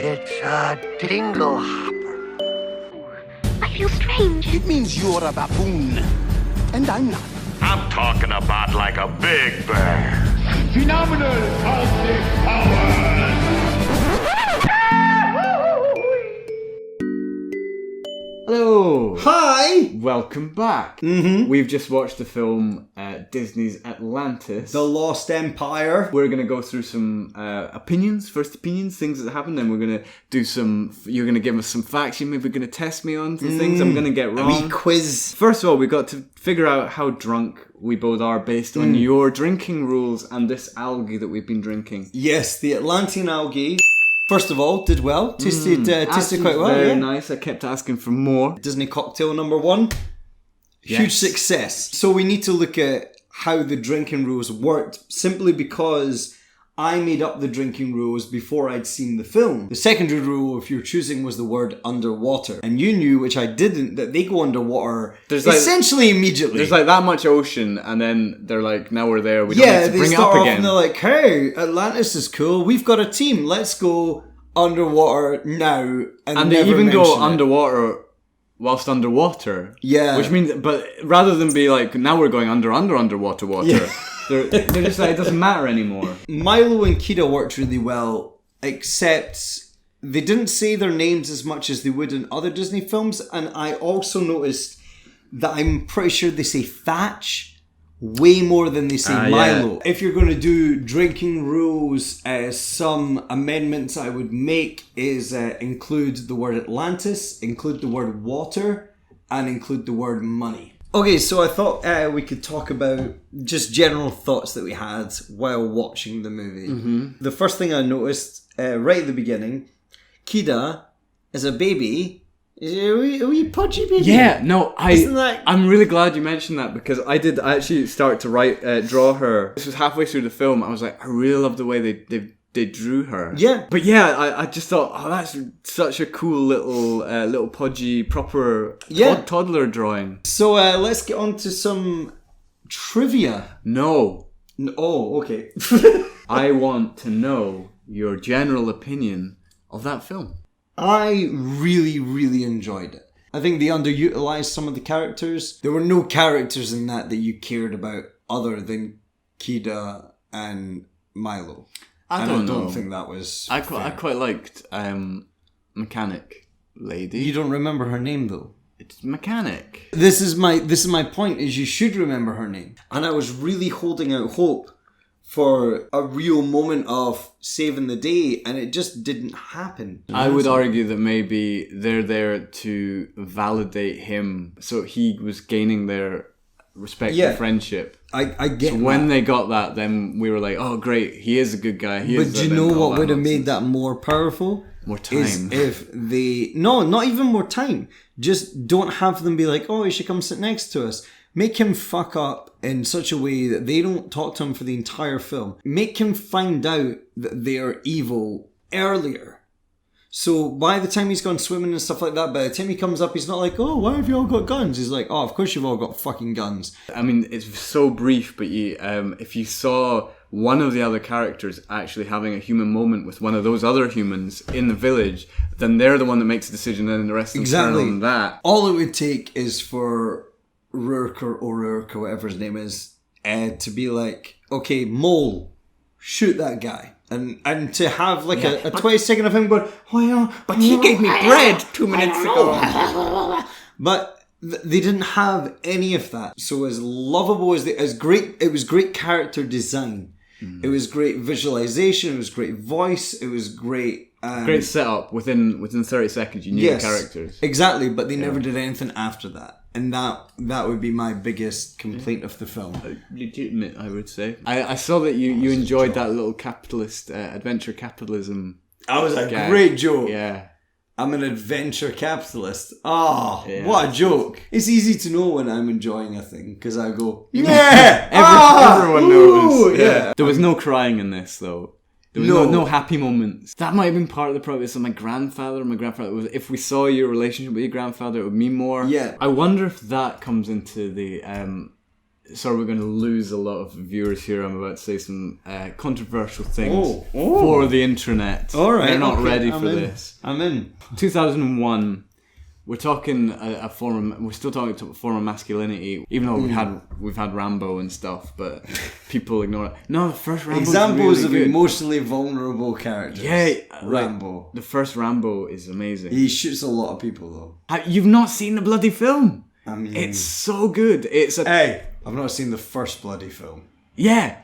It's a dingle hopper. I feel strange. It means you're a baboon, and I'm not. I'm talking about like a big bear. Phenomenal cosmic powers! Hello! Hi! Welcome back. We've just watched the film Disney's Atlantis. The Lost Empire. We're going to go through some first opinions, things that happened, and we're going to do you're going to give us some facts, you're maybe going to test me on some things I'm going to get wrong. A wee quiz. First of all, we got to figure out how drunk we both are based on your drinking rules and this algae that we've been drinking. Yes, the Atlantean algae. First of all, did well. Tasted quite well. Very nice. I kept asking for more. Disney cocktail number 1. Yes. Huge success. So we need to look at how the drinking rules worked, simply because I made up the drinking rules before I'd seen the film. The secondary rule, if you're choosing, was the word underwater. And you knew, which I didn't, that they go underwater essentially immediately. There's like that much ocean, and then they're like, now we're there, we don't need to bring it up again. And they're like, hey, Atlantis is cool, we've got a team, let's go underwater now. And they even go underwater whilst underwater. Yeah. Which means, but rather than be like, now we're going underwater water. Yeah. They're just like, it doesn't matter anymore. Milo and Kida worked really well, except they didn't say their names as much as they would in other Disney films. And I also noticed that I'm pretty sure they say Thatch way more than they say Milo. Yeah. If you're going to do drinking rules, some amendments I would make is include the word Atlantis, include the word water, and include the word money. Okay, so I thought we could talk about just general thoughts that we had while watching the movie. The first thing I noticed right at the beginning, Kida is a baby. Is a wee pudgy baby? Yeah, no, I'm really glad you mentioned that, because I actually start to draw her. This was halfway through the film. I was like, I really love the way they drew her. Yeah. But yeah, I just thought, oh, that's such a cool little pudgy, proper toddler drawing. So let's get on to some trivia. No. Oh, okay. I want to know your general opinion of that film. I really, really enjoyed it. I think they underutilized some of the characters. There were no characters in that you cared about other than Kida and Milo. I don't think that was I quite liked Mechanic Lady. You don't remember her name though. It's Mechanic. This is my point, is you should remember her name. And I was really holding out hope for a real moment of saving the day, and it just didn't happen. I would argue that maybe they're there to validate him, so he was gaining their respect and friendship. I get so when they got that, then we were like, oh great, he is a good guy. But do you know what would have made that more powerful? More time. Is if they... No, not even more time. Just don't have them be like, oh, you should come sit next to us. Make him fuck up in such a way that they don't talk to him for the entire film. Make him find out that they are evil earlier. So by the time he's gone swimming and stuff like that, by the time he comes up, he's not like, oh, why have you all got guns? He's like, oh, of course you've all got fucking guns. I mean, it's so brief, but if you saw one of the other characters actually having a human moment with one of those other humans in the village, then they're the one that makes the decision, and the rest of them turn on that. All it would take is for Rourke or whatever his name is, to be like, okay, Mole, shoot that guy. And to have like a 20 second of him going, oh yeah, but he gave me bread 2 minutes ago. But they didn't have any of that. So as lovable as it was great character design. It was great visualization. It was great voice. It was great. Great setup. Within 30 seconds, you knew the characters. Exactly, but they never did anything after that. And that would be my biggest complaint of the film. Legitimate, I would say. I saw that you enjoyed that little capitalist, adventure capitalism. That was a great joke. Yeah. I'm an adventure capitalist. Oh, what a joke. It's easy to know when I'm enjoying a thing, because I go, yeah! Everyone knows. Yeah. There was no crying in this, though. There was no happy moments. That might have been part of the problem. So my grandfather was, if we saw your relationship with your grandfather, it would mean more. Yeah. I wonder if that comes into the sorry, we're going to lose a lot of viewers here. I'm about to say some controversial things for the internet. All right, they're not okay, ready I'm for in. this. I'm in. 2001. We're talking we're still talking to a form of masculinity, even though we've had Rambo and stuff, but people ignore it. No, the first Rambo. Examples really of good. emotionally vulnerable characters. Yeah, Rambo. The first Rambo is amazing. He shoots a lot of people though. You've not seen the bloody film? I mean, It's so good. Hey, I've not seen the first bloody film. Yeah.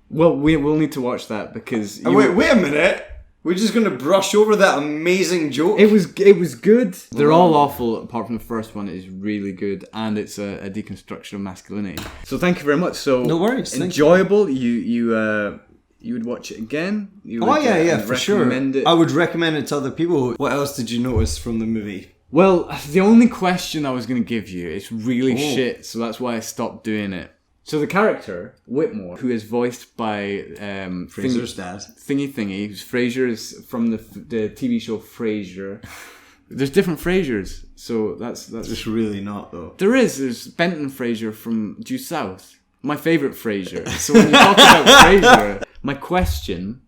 Well, we'll need to watch that because Wait a minute. We're just going to brush over that amazing joke. It was good. They're all awful apart from the first one. It is really good, and it's a deconstruction of masculinity. So thank you very much. So No worries. Enjoyable. You would watch it again? You would, For sure. recommend it? I would recommend it to other people. What else did you notice from the movie? Well, the only question I was going to give you, it's really shit, so that's why I stopped doing it. So the character, Whitmore, who is voiced by Fraser's dad. Thingy, who's Frasier is from the TV show Frasier. There's different Frasers, so that's It's really not though. There's Benton Fraser from Due South. My favourite Frasier. So when you talk about Frasier, my question,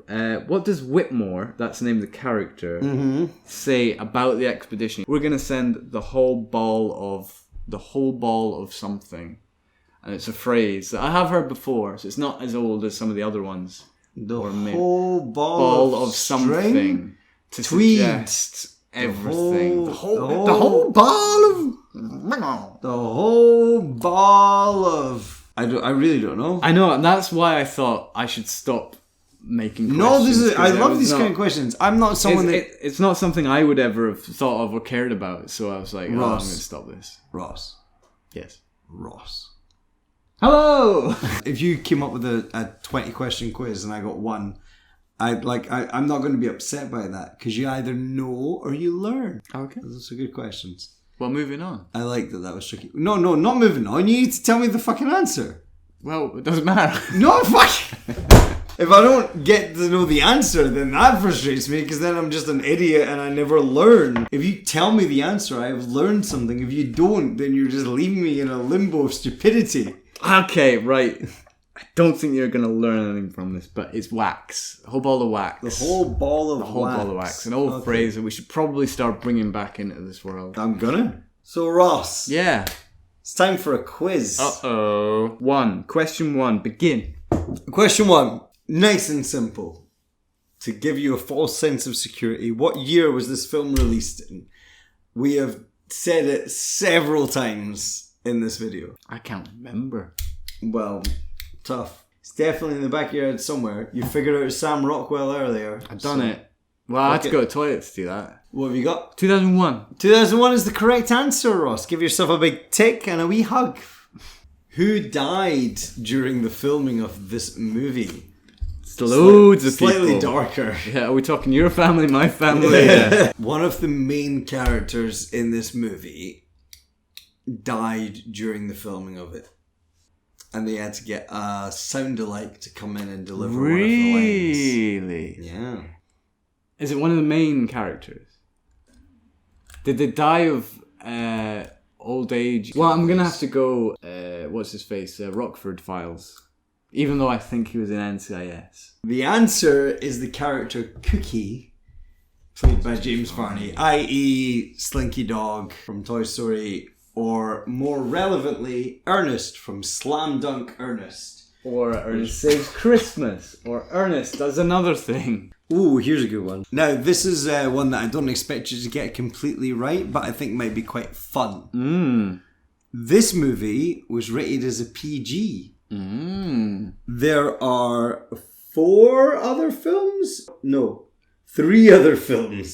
what does Whitmore, that's the name of the character, say about the expedition? We're going to send the whole ball of something. And it's a phrase that I have heard before, so it's not as old as some of the other ones. The whole ball of string? something to Tweed. suggest everything. The whole ball of... The whole ball of... I really don't know. I know, and that's why I thought I should stop making questions. No, this is... I 'cause love these not- kind of questions. I'm not someone it's not something I would ever have thought of or cared about, so I was like, I'm going to stop this. Ross. Yes. Ross. Hello! If you came up with a 20 question quiz and I got one, I'm not going to be upset by that because you either know or you learn. Okay. Those are good questions. Well, moving on. I like that was tricky. No, not moving on. You need to tell me the fucking answer. Well, it doesn't matter. No, fuck. If I don't get to know the answer, then that frustrates me because then I'm just an idiot and I never learn. If you tell me the answer, I have learned something. If you don't, then you're just leaving me in a limbo of stupidity. Okay, right. I don't think you're going to learn anything from this, but it's wax. A whole ball of wax. The whole ball of wax. An old phrase that we should probably start bringing back into this world. I'm gonna. So, Ross. Yeah. It's time for a quiz. Uh-oh. Question one. Begin. Question one. Nice and simple. To give you a false sense of security, what year was this film released in? We have said it several times in this video. I can't remember. Well, tough. It's definitely in the back of your head somewhere. You figured out Sam Rockwell earlier. I've done it. Well, I had to go to the toilet to do that. What have you got? 2001. 2001 is the correct answer, Ross. Give yourself a big tick and a wee hug. Who died during the filming of this movie? Loads of people. Slightly darker. Yeah, are we talking your family, my family? Yeah. One of the main characters in this movie died during the filming of it. And they had to get a sound-alike to come in and deliver one of the lines. Really? Yeah. Is it one of the main characters? Did they die of old age? Well, I'm going to have to go, what's his face? Rockford Files. Even though I think he was in NCIS. The answer is the character Cookie, played by James Varney, i.e. Slinky Dog from Toy Story, or more relevantly, Ernest from Slam Dunk Ernest. Or Ernest Saves Christmas. Or Ernest does another thing. Ooh, here's a good one. Now, this is one that I don't expect you to get completely right, but I think might be quite fun. This movie was rated as a PG. There are 3 other films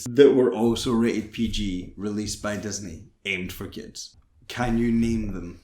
that were also rated PG, released by Disney, aimed for kids. Can you name them?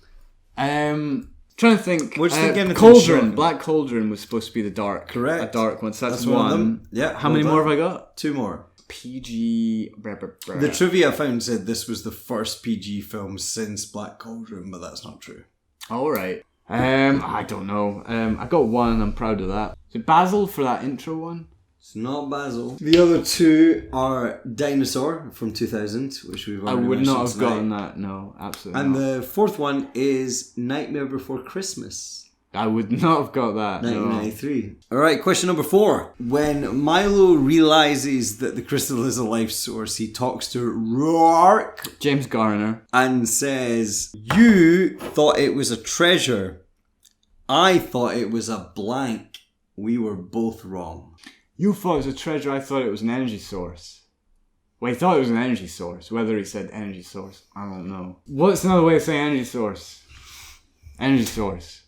Trying to think. We're just thinking Cauldron. Black Cauldron was supposed to be the dark. Correct. A dark one. So that's one of one. them. Yeah. How many more have I got? 2 more. PG. The trivia I found said this was the first PG film since Black Cauldron, but that's not true. All right. I don't know. I got 1 and I'm proud of that. Is it Basil for that intro one? It's not Basil. The other two are Dinosaur from 2000, which we've I already would not have mentioned gotten tonight. that. No, absolutely And not. the fourth one is Nightmare Before Christmas. I would not have got that. No. 1993. Alright, question number 4. When Milo realizes that the crystal is a life source, he talks to Rourke James Garner. and says, "You thought it was a treasure. I thought it was a blank. We were both wrong." You thought it was a treasure, I thought it was an energy source. Well, he thought it was an energy source. Whether he said energy source, I don't know. What's another way of saying energy source? Energy source.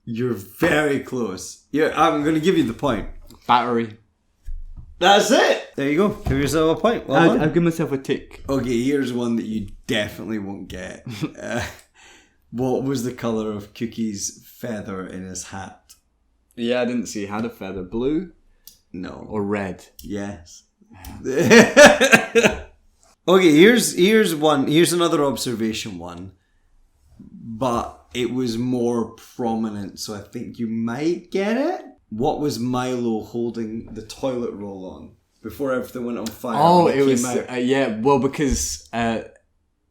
You're very close. Yeah, I'm going to give you the point. Battery. That's it. There you go. Give yourself a point. Well done. I'll give myself a tick. Okay, here's one that you definitely won't get. What was the colour of Cookie's feather in his hat? Yeah, I didn't see he had a feather. Blue No. or red? Yes. Okay, here's one. Here's another observation one. But it was more prominent, so I think you might get it. What was Milo holding the toilet roll on before everything went on fire? Oh, when it was... came out? yeah, well, because...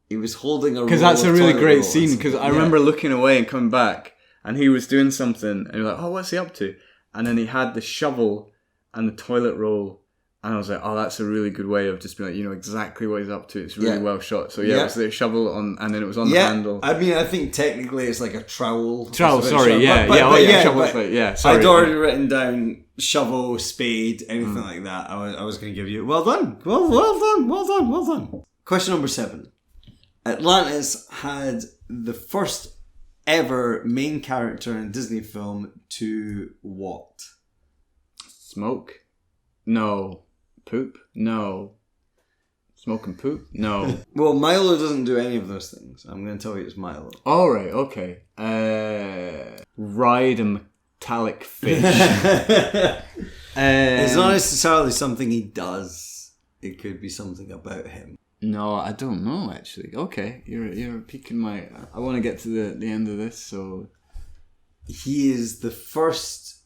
He was holding a roll Because that's a of really toilet great roll or scene, because something. I Yeah. remember looking away and coming back, and he was doing something, and you're like, oh, what's he up to? And then he had the shovel and the toilet roll, and I was like, oh, that's a really good way of just being like, you know exactly what he's up to. It's really Yeah. well shot. So yeah, Yeah. it was the shovel on, and then it was on the Yeah, handle. I mean, I think technically it's like a trowel. Trowel, It's a bit sorry, short, yeah, but- yeah, but oh yeah, yeah, shovel, but sorry, yeah, sorry. I'd already written down shovel, spade, anything like that. I was going to give you. Well done. Well done. Question number 7. Atlantis had the first ever main character in a Disney film to what? Smoke? No. Poop? No. Smoke and poop? No. Well, Milo doesn't do any of those things. I'm going to tell you it's Milo. All right, okay. Ride a metallic fish. It's not necessarily something he does. It could be something about him. No, I don't know actually. Okay, you're piquing my. I want to get to the end of this. So He is the first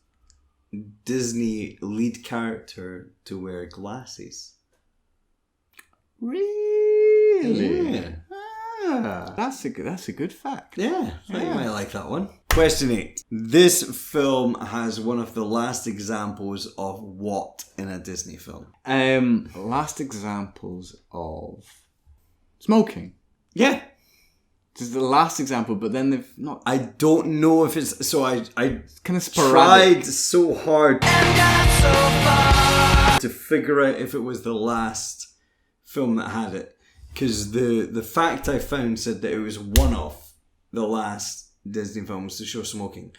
Disney lead character to wear glasses. really, Yeah. that's a good fact. Yeah, I think you might like that one. Question 8. This film has one of the last examples of what in a Disney film? Last examples of smoking. Yeah. This is the last example, but then they've not. I don't know if it's... So I Kind of sporadic. tried so hard to figure out if it was the last film that had it. Because the fact I found said that it was one of the last Disney films to show smoking.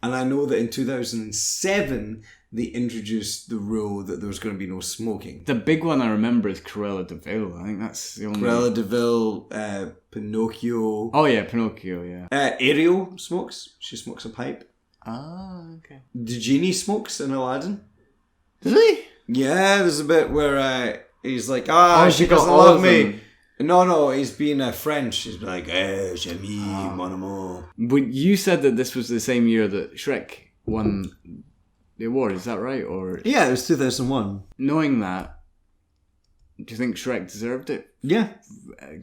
And I know that in 2007 they introduced the rule that there was going to be no smoking. The big one I remember is Cruella de Vil. I think that's the only. Cruella de Vil, Pinocchio. Oh yeah, Pinocchio. Yeah. Ariel smokes. She smokes a pipe. Ah, okay. The genie smokes in Aladdin. Does he? Yeah, there's a bit where he's like, Oh, she she got doesn't all love of me. them. No, he's being French. He's like, j'aime, mon amour. But you said that this was the same year that Shrek won the award. Is that right? Or Yeah, it was 2001. knowing that, do you think Shrek deserved it Yeah.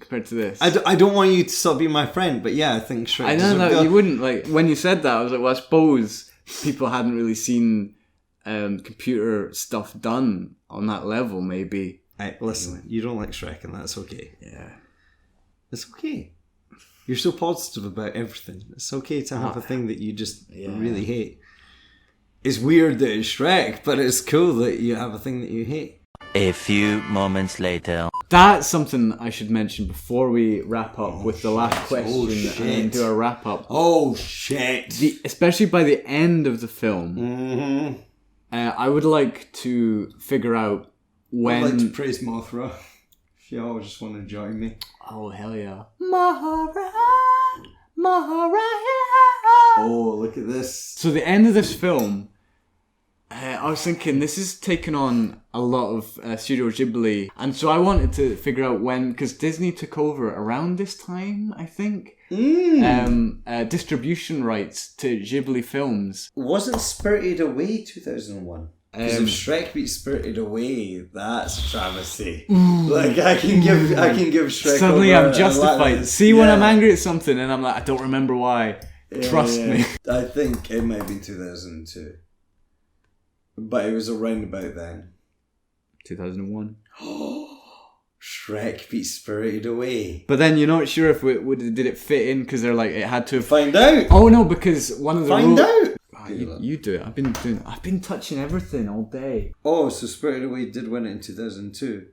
compared to this? I don't want you to stop being my friend, but yeah, I think Shrek I know deserved that it. you wouldn't like when you said that. I was like, well, I suppose people hadn't really seen computer stuff done on that level. Maybe. Hey, listen, you don't like Shrek, and that's okay. Yeah. It's okay. You're so positive about everything. It's okay to have a thing that you just really hate. It's weird that it's Shrek, but it's cool that you have a thing that you hate. A few moments later. That's something I should mention before we wrap up with the last question shit. and do a wrap up. Oh, shit. Especially by the end of the film, Mm-hmm. I would like to figure out when. I'd like to praise Mothra. If you all just want to join me. Oh hell yeah! Oh, look at this. So the end of this film, I was thinking this is taking on a lot of Studio Ghibli, and so I wanted to figure out when, because Disney took over around this time, I think, distribution rights to Ghibli films. Wasn't Spirited Away 2001? Because if Shrek beats Spirited Away, that's a travesty. Like I can give Shrek. Suddenly over I'm justified. Atlantis. See, when I'm angry at something and I'm like, I don't remember why. Trust me. I think it might be 2002. But it was around about then. 2001. Shrek beats Spirited Away. But then you're not sure if did it fit in because they're like it had to have... Find out. Oh no, because one of the Find out. Oh, you do it. I've been touching everything all day. Oh, so Spirited Away did win it in 2002.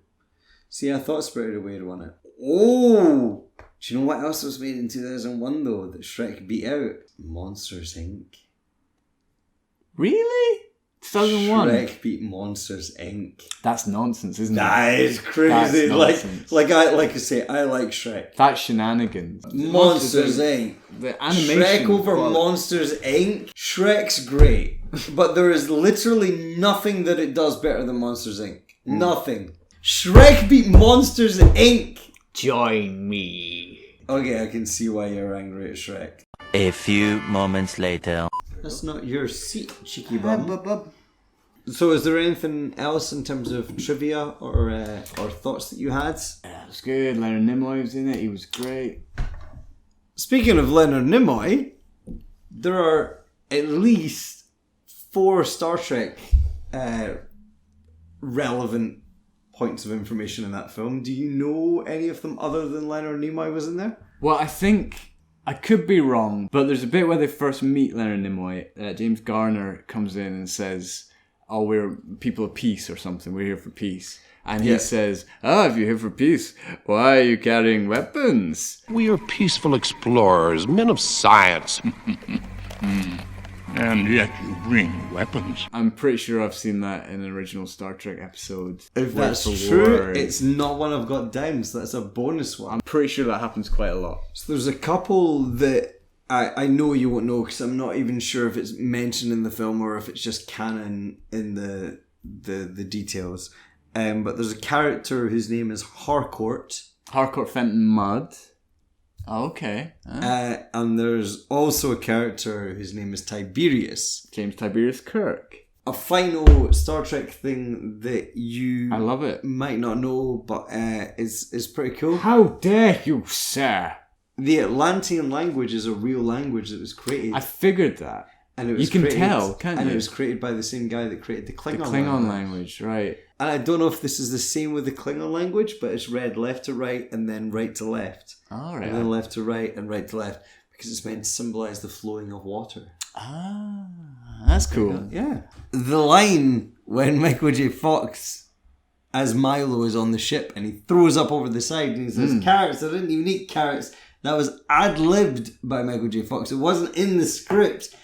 See, I thought Spirited Away had won it. Oh, do you know what else was made in 2001 though that Shrek beat out? Monsters Inc. Really? 2001. Shrek beat Monsters Inc. That's nonsense, isn't it? That is crazy. That's like I say, I like Shrek. That's shenanigans. Monsters Inc. The animation. Shrek over Monsters Inc. Shrek's great, but there is literally nothing that it does better than Monsters Inc. Nothing. Shrek beat Monsters Inc. Join me. Okay, I can see why you're angry at Shrek. A few moments later. That's not your seat, cheeky bum. So is there anything else in terms of trivia or thoughts that you had? Yeah, it was good. Leonard Nimoy was in it. He was great. Speaking of Leonard Nimoy, there are at least 4 Star Trek relevant points of information in that film. Do you know any of them other than Leonard Nimoy was in there? Well, I think... I could be wrong, but there's a bit where they first meet Leonard Nimoy. James Garner comes in and says, "Oh, we're people of peace or something. We're here for peace." And he says, if you're here for peace, why are you carrying weapons? We are peaceful explorers, men of science. And yet you bring weapons. I'm pretty sure I've seen that in an original Star Trek episode. If where that's it's a true, word. it's not one I've got down, so that's a bonus one. I'm pretty sure that happens quite a lot. So there's a couple that I know you won't know because I'm not even sure if it's mentioned in the film or if it's just canon in the details. But there's a character whose name is Harcourt. Harcourt Fenton Mudd. Oh, okay. And there's also a character whose name is Tiberius. James Tiberius Kirk. A final Star Trek thing that you I love it. might not know, but is pretty cool. How dare you, sir? The Atlantean language is a real language that was created. I figured that. And it was you can created, tell, can't you? And it was created by the same guy that created the Klingon, The Klingon language, right. And I don't know if this is the same with the Klingon language, but it's read left to right and then right to left. All right. And then left to right and right to left because it's meant to symbolise the flowing of water. Ah, that's cool. Yeah. The line when Michael J. Fox as Milo is on the ship and he throws up over the side and he says, "Carrots, I didn't even eat carrots." That was ad-libbed by Michael J. Fox. It wasn't in the script.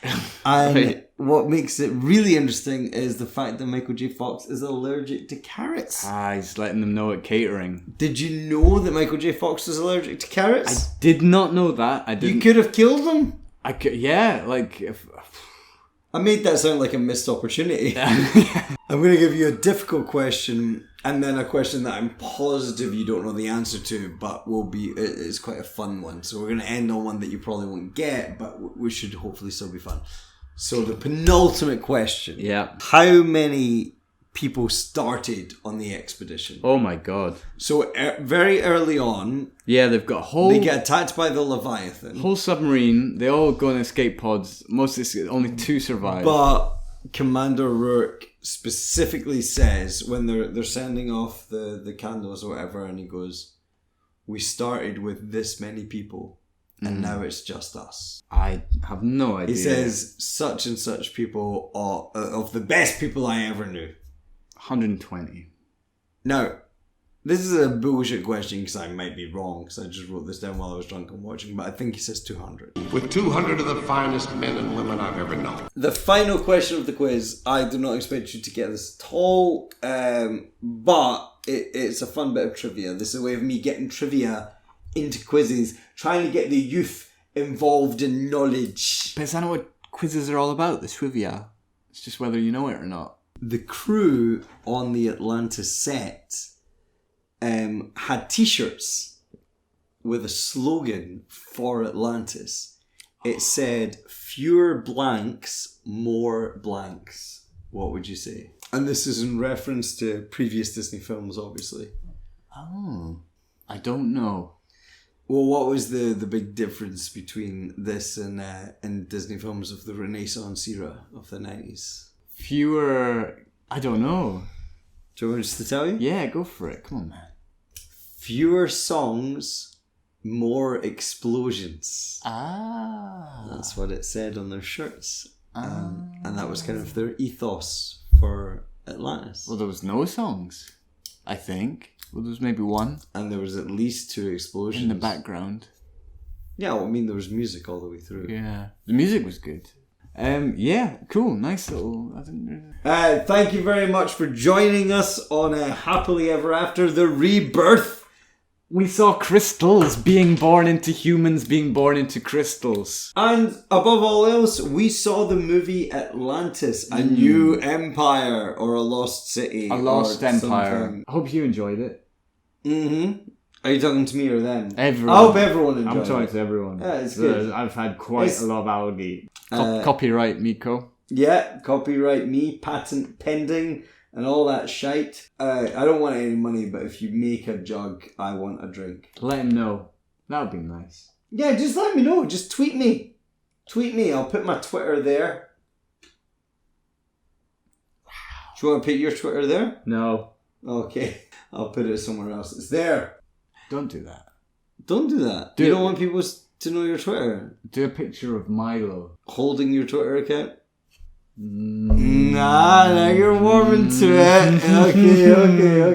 And Right. what makes it really interesting is the fact that Michael J. Fox is allergic to carrots. He's letting them know at catering. Did you know that Michael J. Fox was allergic to carrots? Did not know that. I didn't. You could have killed him. I could, yeah, like... If, I made that sound like a missed opportunity. I'm going to give you a difficult question and then a question that I'm positive you don't know the answer to, but it's quite a fun one. So we're going to end on one that you probably won't get, but we should hopefully still be fun. So the penultimate question. Yeah. How many people started on the expedition? Oh my god. So very early on, Yeah, they've got a whole... they get attacked by the Leviathan. whole submarine. They all go in escape pods. Only 2 survive. But Commander Rourke specifically says when they're sending off the candles or whatever, and he goes, "We started with this many people, and now it's just us." I have no idea. He says such and such people are of the best people I ever knew. 120. Now, this is a bullshit question because I might be wrong because I just wrote this down while I was drunk and watching, but I think he says 200. With 200 of the finest men and women I've ever known. The final question of the quiz, I do not expect you to get this at all, but it's a fun bit of trivia. This is a way of me getting trivia into quizzes, trying to get the youth involved in knowledge. But is that not what quizzes are all about? The trivia. It's just whether you know it or not. The crew on the Atlantis set had t-shirts with a slogan for Atlantis. It said, "Fewer blanks, more blanks." what would you say? And this is in reference to previous Disney films, obviously. Oh, I don't know. Well, what was the big difference between this and Disney films of the Renaissance era of the 90s? Fewer... I don't know. Do you want us to tell you? Yeah, go for it. Come on, man. Fewer songs, more explosions. Ah. That's what it said on their shirts. And that was kind of their ethos for Atlantis. Well, there was no songs, I think. Well, there was maybe one. And there was at least 2 explosions. In the background. Yeah, well, I mean, there was music all the way through. Yeah. The music was good. Yeah, cool. Nice little... Thank you very much for joining us on Happily Ever After, The Rebirth. We saw crystals being born into humans, being born into crystals. And above all else, we saw the movie Atlantis, a new empire, or a lost city. A lost empire. Something. I hope you enjoyed it. Mm-hmm. Are you talking to me or them? Everyone. I hope everyone enjoyed it. I'm talking to everyone. Yeah, it's good. I've had quite a lot of algae. Copyright, Miko. Yeah, copyright me, patent pending, and all that shite. I don't want any money, but if you make a jug, I want a drink. Let him know. That would be nice. Yeah, just let me know. Just tweet me. Tweet me. I'll put my Twitter there. Do you want to put your Twitter there? No. Okay. I'll put it somewhere else. It's there. Don't do that. Don't do that. You don't want people to know your Twitter. Do a picture of Milo. Holding your Twitter account? Nah, now you're warming to it.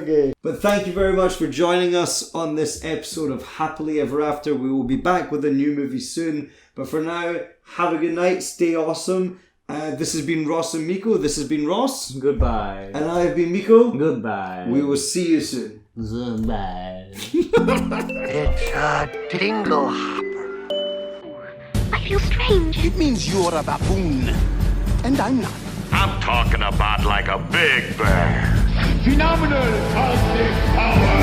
Okay. But thank you very much for joining us on this episode of Happily Ever After. We will be back with a new movie soon. But for now, have a good night. Stay awesome. This has been Ross and Miko. This has been Ross. Goodbye. And I have been Miko. Goodbye. We will see you soon. Goodbye. It's a dingle hopper. I feel strange. It means you're a baboon, and I'm not. I'm talking about like a big bear. Phenomenal cosmic power!